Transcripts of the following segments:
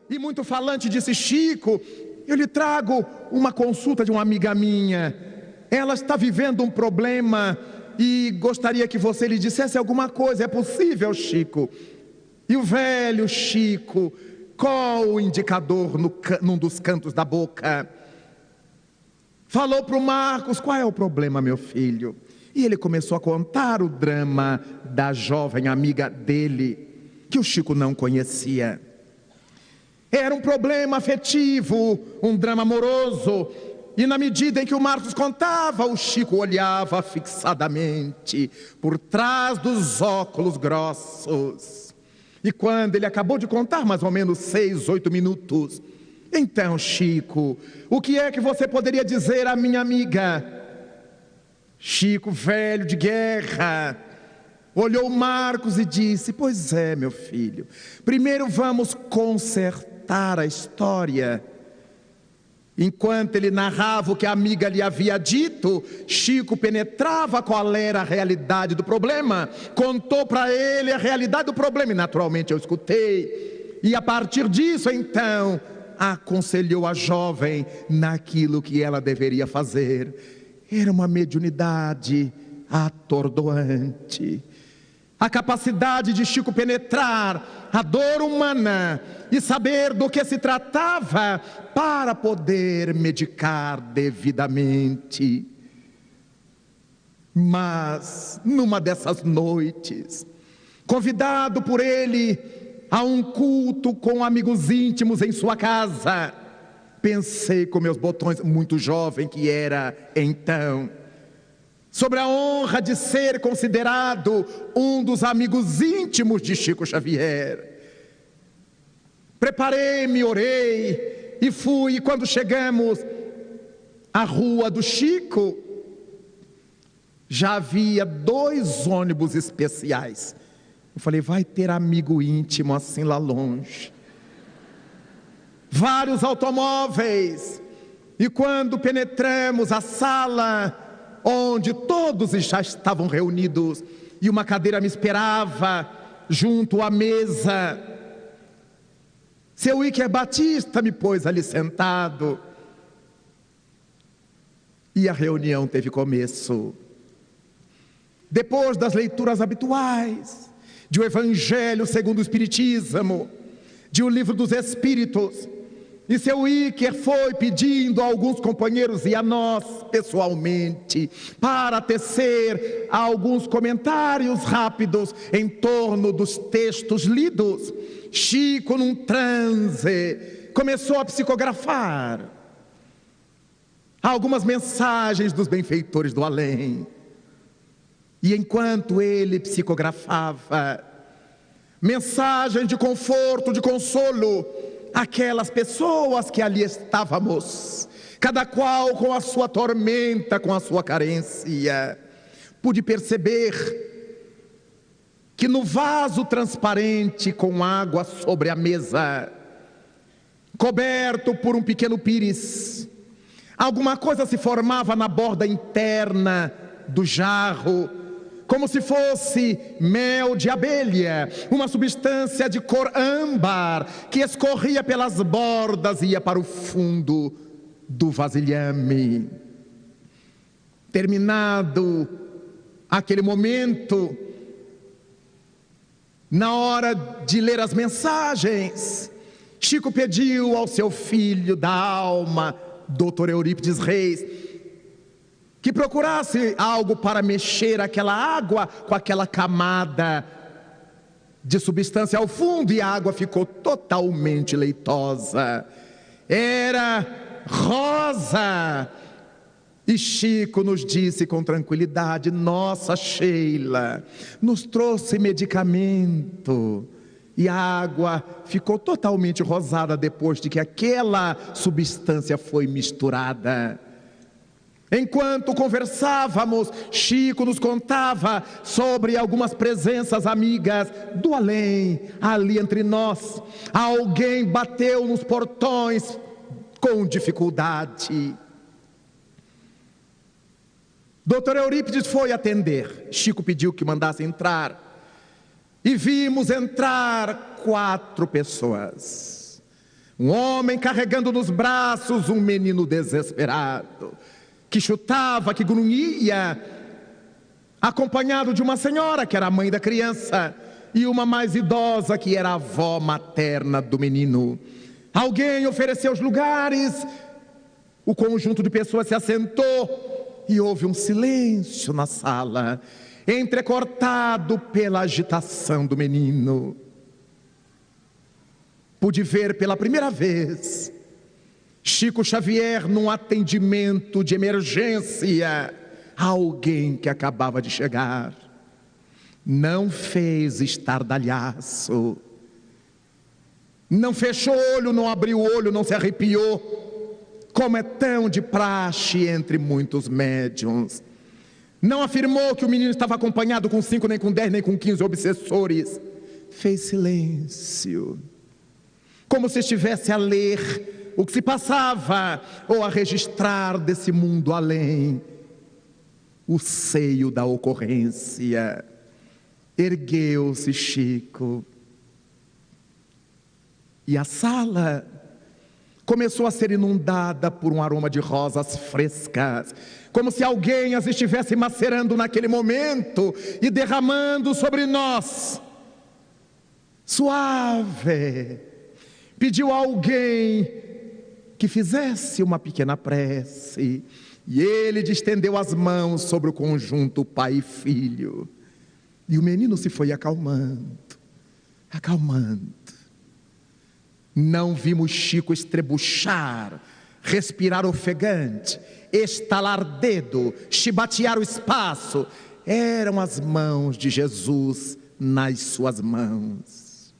e muito falante, disse: Chico, eu lhe trago uma consulta de uma amiga minha. Ela está vivendo um problema e gostaria que você lhe dissesse alguma coisa. É possível, Chico? E o velho Chico, com o indicador num dos cantos da boca, falou para o Marcos: qual é o problema, meu filho? E ele começou a contar o drama da jovem amiga dele, que o Chico não conhecia. Era um problema afetivo, um drama amoroso. E na medida em que o Marcos contava, o Chico olhava fixadamente por trás dos óculos grossos. E quando ele acabou de contar, mais ou menos 6, 8 minutos: então, Chico, o que é que você poderia dizer à minha amiga? Chico, velho de guerra, olhou Marcos e disse: pois é, meu filho, primeiro vamos consertar a história. Enquanto ele narrava o que a amiga lhe havia dito, Chico penetrava qual era a realidade do problema, contou para ele a realidade do problema, e naturalmente eu escutei. E a partir disso, então, aconselhou a jovem naquilo que ela deveria fazer. Era uma mediunidade atordoante. A capacidade de Chico penetrar a dor humana e saber do que se tratava para poder medicar devidamente. Mas, numa dessas noites, convidado por ele a um culto com amigos íntimos em sua casa, pensei com meus botões, muito jovem que era então, sobre a honra de ser considerado um dos amigos íntimos de Chico Xavier. Preparei-me, orei e fui. E quando chegamos à rua do Chico, já havia 2 ônibus especiais. Eu falei: vai ter amigo íntimo assim lá longe. Vários automóveis. E quando penetramos a sala onde todos já estavam reunidos, e uma cadeira me esperava junto à mesa, seu Iker Batista me pôs ali sentado, e a reunião teve começo. Depois das leituras habituais de O Evangelho segundo o Espiritismo, de O Livro dos Espíritos, e seu Iker foi pedindo a alguns companheiros e a nós pessoalmente para tecer alguns comentários rápidos em torno dos textos lidos. Chico, num transe, começou a psicografar algumas mensagens dos benfeitores do além. E enquanto ele psicografava mensagens de conforto, de consolo, aquelas pessoas que ali estávamos, cada qual com a sua tormenta, com a sua carência, pude perceber que no vaso transparente com água sobre a mesa, coberto por um pequeno pires, alguma coisa se formava na borda interna do jarro, como se fosse mel de abelha, uma substância de cor âmbar, que escorria pelas bordas e ia para o fundo do vasilhame. Terminado aquele momento, na hora de ler as mensagens, Chico pediu ao seu filho da alma, Dr. Eurípides Reis, que procurasse algo para mexer aquela água com aquela camada de substância ao fundo, e a água ficou totalmente leitosa. Era rosa. E Chico nos disse com tranquilidade: nossa Sheila nos trouxe medicamento. E a água ficou totalmente rosada depois de que aquela substância foi misturada. Enquanto conversávamos, Chico nos contava sobre algumas presenças amigas do além, ali entre nós. Alguém bateu nos portões com dificuldade. Dr. Eurípides foi atender. Chico pediu que mandasse entrar. E vimos entrar 4 pessoas. Um homem carregando nos braços um menino desesperado, que chutava, que grunhia, acompanhado de uma senhora que era a mãe da criança e uma mais idosa que era a avó materna do menino. Alguém ofereceu os lugares, o conjunto de pessoas se assentou e houve um silêncio na sala, entrecortado pela agitação do menino. Pude ver pela primeira vez Chico Xavier num atendimento de emergência a alguém que acabava de chegar. Não fez estardalhaço, não fechou o olho, não abriu o olho, não se arrepiou, como é tão de praxe entre muitos médiuns. Não afirmou que o menino estava acompanhado com 5, nem com 10, nem com 15 obsessores. Fez silêncio, como se estivesse a ler o que se passava, ou a registrar desse mundo além o seio da ocorrência. Ergueu-se Chico, e a sala começou a ser inundada por um aroma de rosas frescas, como se alguém as estivesse macerando naquele momento e derramando sobre nós. Suave, pediu a alguém que fizesse uma pequena prece, e ele distendeu as mãos sobre o conjunto pai e filho, e o menino se foi acalmando, acalmando. Não vimos Chico estrebuchar, respirar ofegante, estalar dedo, chibatear o espaço. Eram as mãos de Jesus nas suas mãos.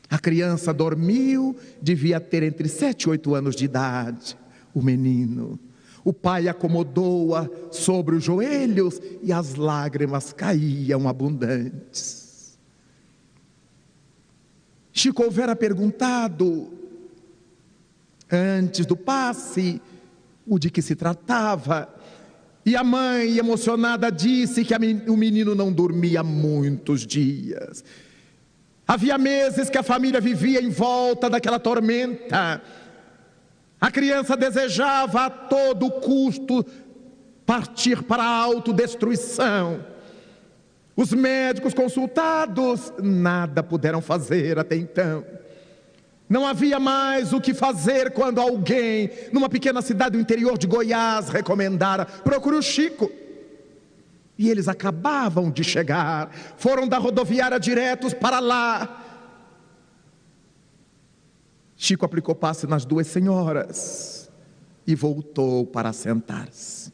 A criança dormiu, devia ter entre 7 e 8 anos de idade. O menino, o pai acomodou-a sobre os joelhos e as lágrimas caíam abundantes. Chico houvera perguntado, antes do passe, o de que se tratava, e a mãe, emocionada, disse que o menino não dormia há muitos dias. Havia meses que a família vivia em volta daquela tormenta. A criança desejava a todo custo partir para a autodestruição. Os médicos consultados nada puderam fazer até então. Não havia mais o que fazer quando alguém, numa pequena cidade do interior de Goiás, recomendara: procure o Chico. E eles acabavam de chegar, foram da rodoviária diretos para lá. Chico aplicou passe nas 2 senhoras e voltou para sentar-se.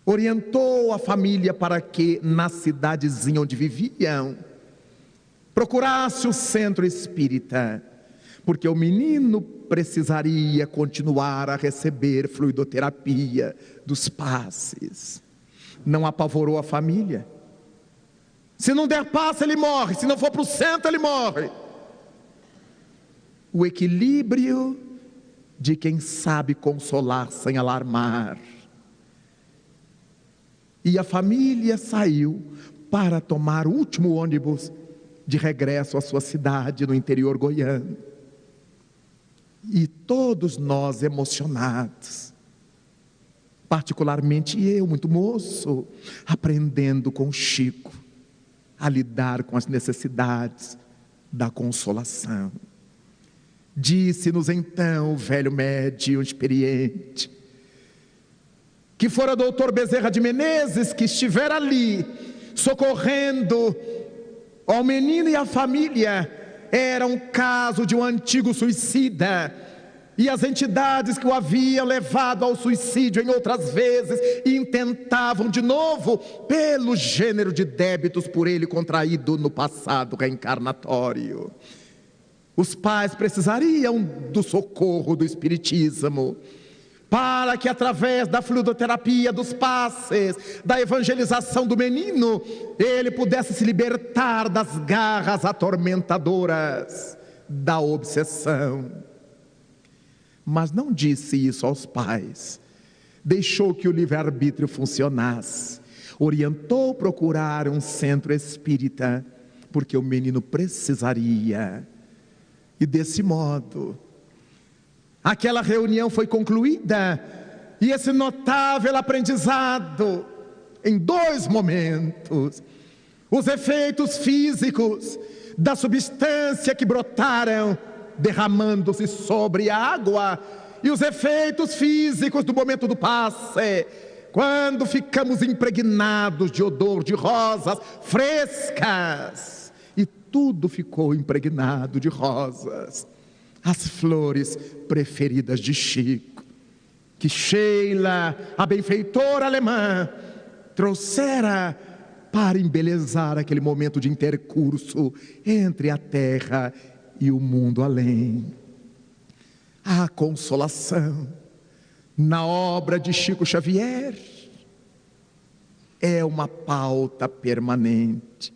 Orientou a família para que, na cidadezinha onde viviam, procurasse o centro espírita, porque o menino precisaria continuar a receber fluidoterapia dos passes. Não apavorou a família. Se não der passe, ele morre. Se não for para o centro, ele morre. O equilíbrio de quem sabe consolar sem alarmar. E a família saiu para tomar o último ônibus de regresso à sua cidade no interior goiano. E todos nós emocionados, particularmente eu, muito moço, aprendendo com Chico a lidar com as necessidades da consolação. Disse-nos então o velho médium experiente, que fora doutor Bezerra de Menezes, que estivera ali, socorrendo ao menino e à família. Era um caso de um antigo suicida, e as entidades que o haviam levado ao suicídio em outras vezes intentavam de novo, pelo gênero de débitos por ele contraído no passado reencarnatório. Os pais precisariam do socorro do espiritismo, para que através da fluidoterapia, dos passes, da evangelização do menino, ele pudesse se libertar das garras atormentadoras da obsessão. Mas não disse isso aos pais, deixou que o livre-arbítrio funcionasse, orientou procurar um centro espírita, porque o menino precisaria E desse modo, aquela reunião foi concluída, e esse notável aprendizado, em 2 momentos, os efeitos físicos da substância que brotaram, derramando-se sobre a água, e os efeitos físicos do momento do passe, quando ficamos impregnados de odor de rosas frescas, e tudo ficou impregnado de rosas, as flores preferidas de Chico, que Sheila, a benfeitora alemã, trouxera para embelezar aquele momento de intercurso entre a terra e o mundo além. A consolação na obra de Chico Xavier é uma pauta permanente.